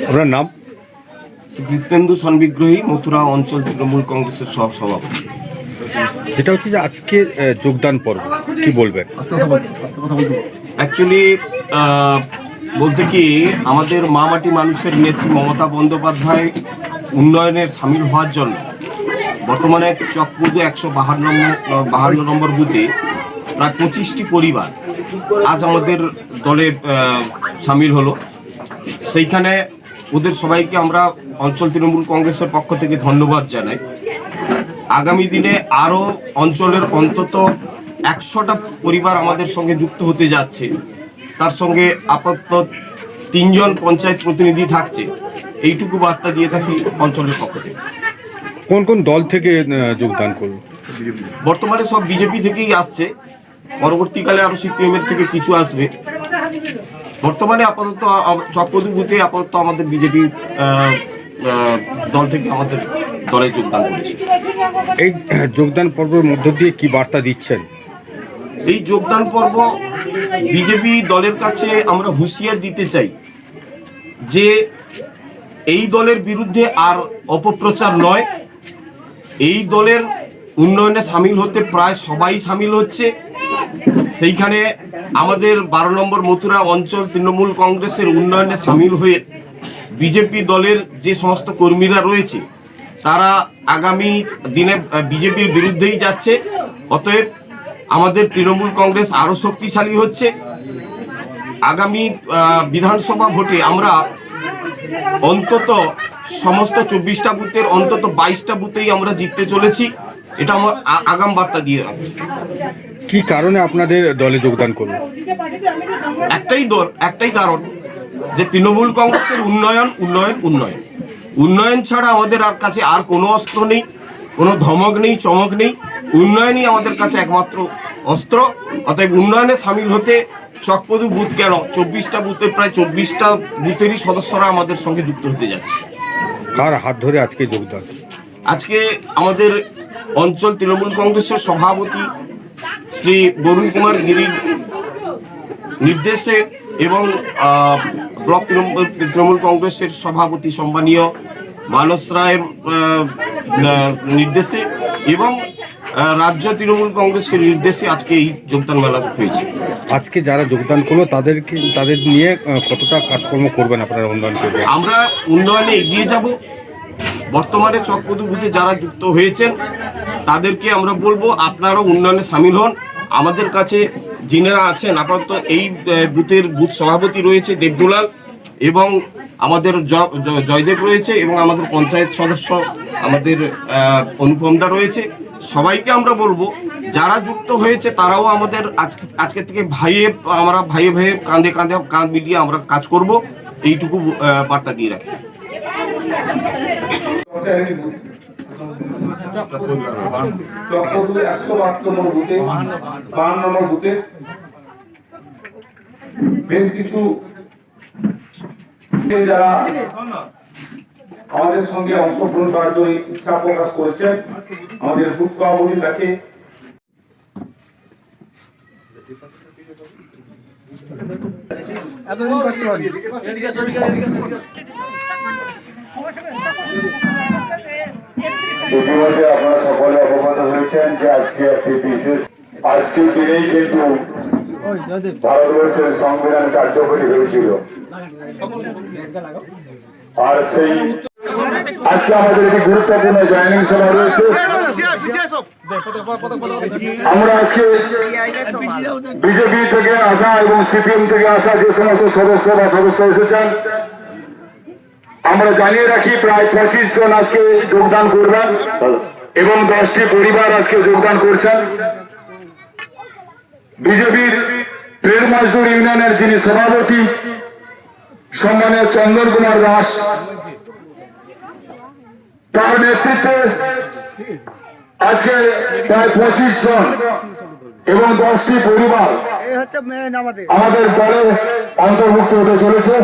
আপনার নাম? কৃষ্ণেন্দু সনবিগ্রহী, মথুরা অঞ্চল তৃণমূল কংগ্রেসের সহসভাপতি। যেটা হচ্ছে যে আজকে যোগদান পর্ব, কি বলবেন? অ্যাকচুয়ালি বলতে কি, আমাদের মা মাটি মানুষের নেত্রী মমতা বন্দ্যোপাধ্যায় উন্নয়নের সামিল হওয়ার জন্য বর্তমানে চকপুদু 152 নম্বর বুথে প্রায় 25টি পরিবার আজ আমাদের দলে সামিল হলো। সেইখানে ওদের সবাইকে আমরা অঞ্চল তৃণমূল কংগ্রেসের পক্ষ থেকে ধন্যবাদ জানাই। আগামী দিনে আরও অঞ্চলের অন্তত 100টা পরিবার আমাদের সঙ্গে যুক্ত হতে যাচ্ছে। তার সঙ্গে আপাতত 3 জন পঞ্চায়েত প্রতিনিধি থাকছে। এইটুকু বার্তা দিয়ে থাকি অঞ্চলের পক্ষ থেকে। কোন কোন দল থেকে যোগদান করলো? বর্তমানে সব বিজেপি থেকেই আসছে, পরবর্তীকালে আরও সিপিএমের থেকে কিছু আসবে। বর্তমানে আপাতত চকপদু বুথে আপাতত আমাদের বিজেপি দল থেকে আমাদের দলে যোগদান করেছে। এই যোগদান পর্বের মধ্য দিয়ে কি বার্তা দিচ্ছেন? এই যোগদান পর্ব বিজেপি দলের কাছে আমরা হুঁশিয়ার দিতে চাই যে এই দলের বিরুদ্ধে আর অপপ্রচার নয়। এই দলের উন্নয়নে সামিল হতে প্রায় সবাই সামিল হচ্ছে। সেইখানে আমাদের 12 নম্বর মথুরা অঞ্চল তৃণমূল কংগ্রেসের উন্নয়নে সামিল হয়ে বিজেপি দলের যে সমস্ত কর্মীরা রয়েছে তারা আগামী দিনে বিজেপির বিরুদ্ধেই যাচ্ছে। অতএব আমাদের তৃণমূল কংগ্রেস আরও শক্তিশালী হচ্ছে। আগামী বিধানসভা ভোটে আমরা অন্তত সমস্ত 24টা বুথের অন্তত 22টা বুথেই আমরা জিততে চলেছি। এটা আমার আগাম বার্তা দিয়ে রাখছি। কি কারণে আপনাদের দলে যোগদান করলো? একটাই কারণ যে তৃণমূল কংগ্রেসের উন্নয়ন ছাড়া আমাদের কাছে আর কোনো অস্ত্র নেই, কোনো ধমক নেই, চমক নেই। উন্নয়নই আমাদের কাছে একমাত্র অস্ত্র। অতএব উন্নয়নে সামিল হতে চকপদু বুথ কেন, 24টা বুথের প্রায় 24টা বুথেরই সদস্যরা আমাদের সঙ্গে যুক্ত হতে যাচ্ছে। কার হাত ধরে আজকে যোগদান? আজকে আমাদের অঞ্চল তৃণমূল কংগ্রেসের সভাপতি শ্রী বরুণ কুমার গিরির নির্দেশে এবং ব্লক তৃণমূল কংগ্রেসের সভাপতি সম্মানীয় মানস রায়ের নির্দেশে এবং রাজ্য তৃণমূল কংগ্রেসের নির্দেশে আজকে এই যোগদান মেলা হয়েছে। আজকে যারা যোগদান করলো তাদের নিয়ে কতটা কাজকর্ম করবেন আপনারা? উন্নয়ন করবেন? আমরা উন্নয়নে এগিয়ে যাব। বর্তমানে চকপদু বুথে যারা যুক্ত হয়েছেন তাদেরকে আমরা বলবো আপনারাও উন্নয়নে সামিল হন। আমাদের কাছে যিনারা আছেন আপাতত এই বুথের বুথ সভাপতি রয়েছে দেবদুলাল এবং আমাদের জয়দেব রয়েছে এবং আমাদের পঞ্চায়েত সদস্য আমাদের অনুপমদা রয়েছে। সবাইকে আমরা বলবো যারা যুক্ত হয়েছে তারাও আমাদের আজকে থেকে আমরা ভাইয়ে কাঁধে কাঁধ মিলিয়ে আমরা কাজ করব। এইটুকু বার্তা দিয়ে রাখি। চকপদু 152 নম্বর বুথে 52 নম্বর বুথে বেশ কিছু যারা আমাদের সঙ্গে অংশগ্রহণ করার জন্য ইচ্ছা প্রকাশ করেছেন আমাদের বুথ সভাপতির কাছে ইতিমধ্যে আপনারা সকলে অবগত হয়েছেন যে আজকে দিনেই কিন্তু ভারতবর্ষের সংবিধান কার্যকরী হয়েছিল। আর সেই আজকে আমাদের একটি গুরুত্বপূর্ণ জয়েনিং সভা রয়েছে। আমরা আজকে বিজেপি থেকে আসা এবং সিপিএম থেকে আসা যে সমস্ত সদস্য এসেছেন আমরা জানিয়ে রাখি প্রায় 25 জন আজকে যোগদান করবেন এবং 10টি পরিবার আজকে যোগদান করছেন। বিজেপির ট্রেড মজদুর ইউনিয়নের যিনি সভাপতি সম্মানীয় চন্দন কুমার দাস, তার নেতৃত্বে আজকে প্রায় 25 জন এবং 10টি পরিবার আমাদের দলে অন্তর্ভুক্ত হতে চলেছে।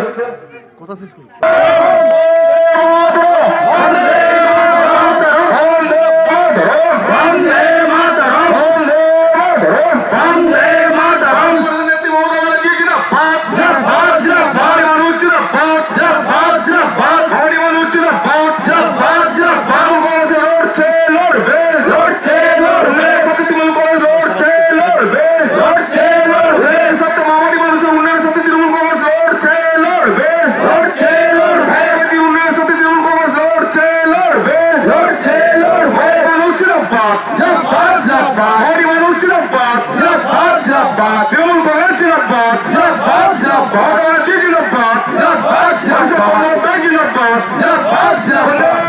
লড়ছে লড়বে বিজেপি উন্নয়ন সাথী তৃণমূল কংগ্রেস লড়ছে লড়বে লড়ছে লড়বে মানুষ জিন্দাবাদ জিন্দাবাদ জিন্দাবাদ মোদি মানুষ জিন্দাবাদ জিন্দাবাদ জিন্দাবাদ তৃণমূল কংগ্রেস জিন্দাবাদ জিন্দাবাদ জিন্দাবাদ জিন্দাবাদ জিন্দাবাদ জিন্দাবাদ জিন্দাবাদ জিন্দাবাদ জিন্দাবাদ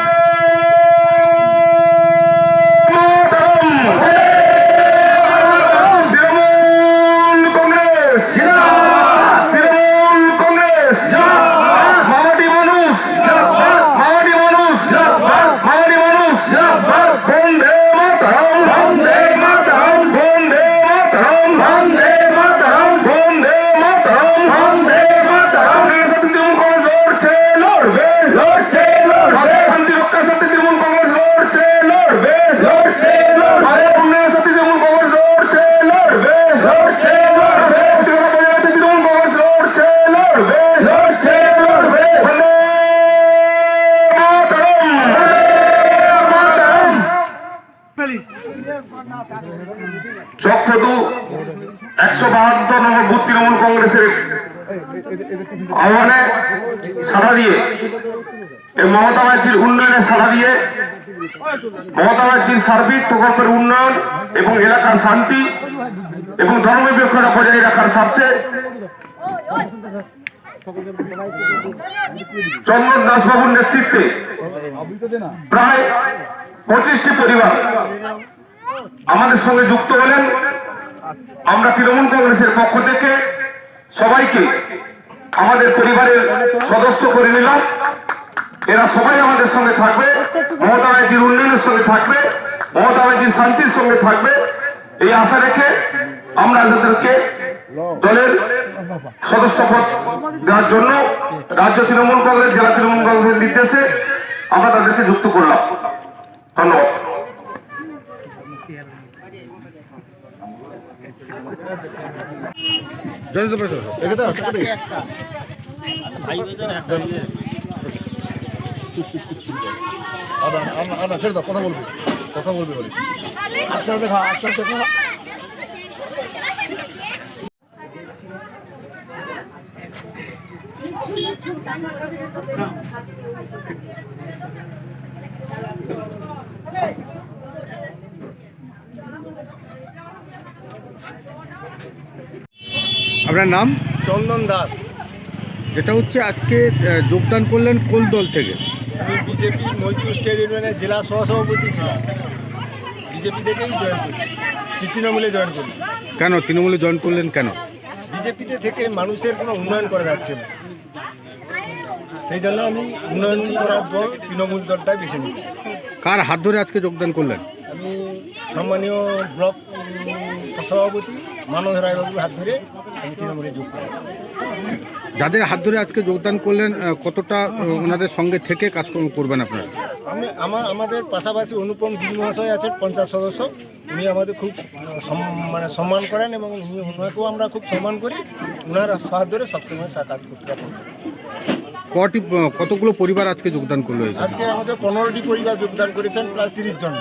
চক্রদু 172 নম্বর বুথ তৃণমূল কংগ্রেসের আহ্বানে সাড়া দিয়ে এই মমতা ব্যানার্জির উন্নয়নে সাড়া দিয়ে মমতা ব্যানার্জির সার্বিক প্রকল্পের উন্নয়ন এবং এলাকার শান্তি এবং ধর্মনিরপেক্ষতা বজায় রাখার স্বার্থে চন্দন দাসবাবুর নেতৃত্বে প্রায় 25টি পরিবার আমাদের সঙ্গে যুক্ত হলেন। আমরা তৃণমূল কংগ্রেসের পক্ষ থেকে সবাইকে আমাদের পরিবারের সদস্য করে নিলাম। এরা সবাই আমাদের সঙ্গে থাকবে, মমতা ব্যানার্জির উন্নয়নের সঙ্গে থাকবে, মমতা ব্যানার্জির শান্তির সঙ্গে থাকবে, এই আশা রেখে আমরা তাদেরকে দলের সদস্যপদ দেওয়ার জন্য রাজ্য তৃণমূল কংগ্রেস জেলা তৃণমূল কংগ্রেসের নির্দেশে আমরা তাদেরকে যুক্ত করলাম। ধন্যবাদ। কথা বলবি বলি আচ্ছা দেখা আপনার নাম? চন্দন দাস। যেটা হচ্ছে আজকে যোগদান করলেন কোন দল থেকে? আমি বিজেপি মৈত্র স্টেট ইউনিয়নের জেলা সহসভাপতি ছিলাম। বিজেপি থেকেই জয়েন করি, তৃণমূলে জয়েন করি। কেন তৃণমূলে জয়েন করলেন কেন? বিজেপিতে থেকে মানুষের কোনো উন্নয়ন করা যাচ্ছে না, সেই জন্য আমি উন্নয়ন করার দল তৃণমূল দলটাই বেছে নিচ্ছি। কার হাত ধরে আজকে যোগদান করলেন? আমি সম্মানীয় ব্লক সভাপতি মানস রায়বাবুর হাত ধরে আমি তৃণমূলে যোগ করি। যাদের হাত ধরে আজকে যোগদান করলেন কতটা ওনাদের সঙ্গে থেকে কাজকর্ম করবেন আপনারা? আমাদের পাশাপাশি অনুপম দিদি মহাশয় আছেন পঞ্চায়েত সদস্য, উনি আমাদের খুব সম্মান করেন এবং ওনাকেও আমরা খুব সম্মান করি। ওনার হাত ধরে সবসময় কাজ করতে পারি। কতগুলো পরিবার আজকে যোগদান করলো? আজকে আমাদের 15টি পরিবার যোগদান করেছেন, প্রায় 30 জন।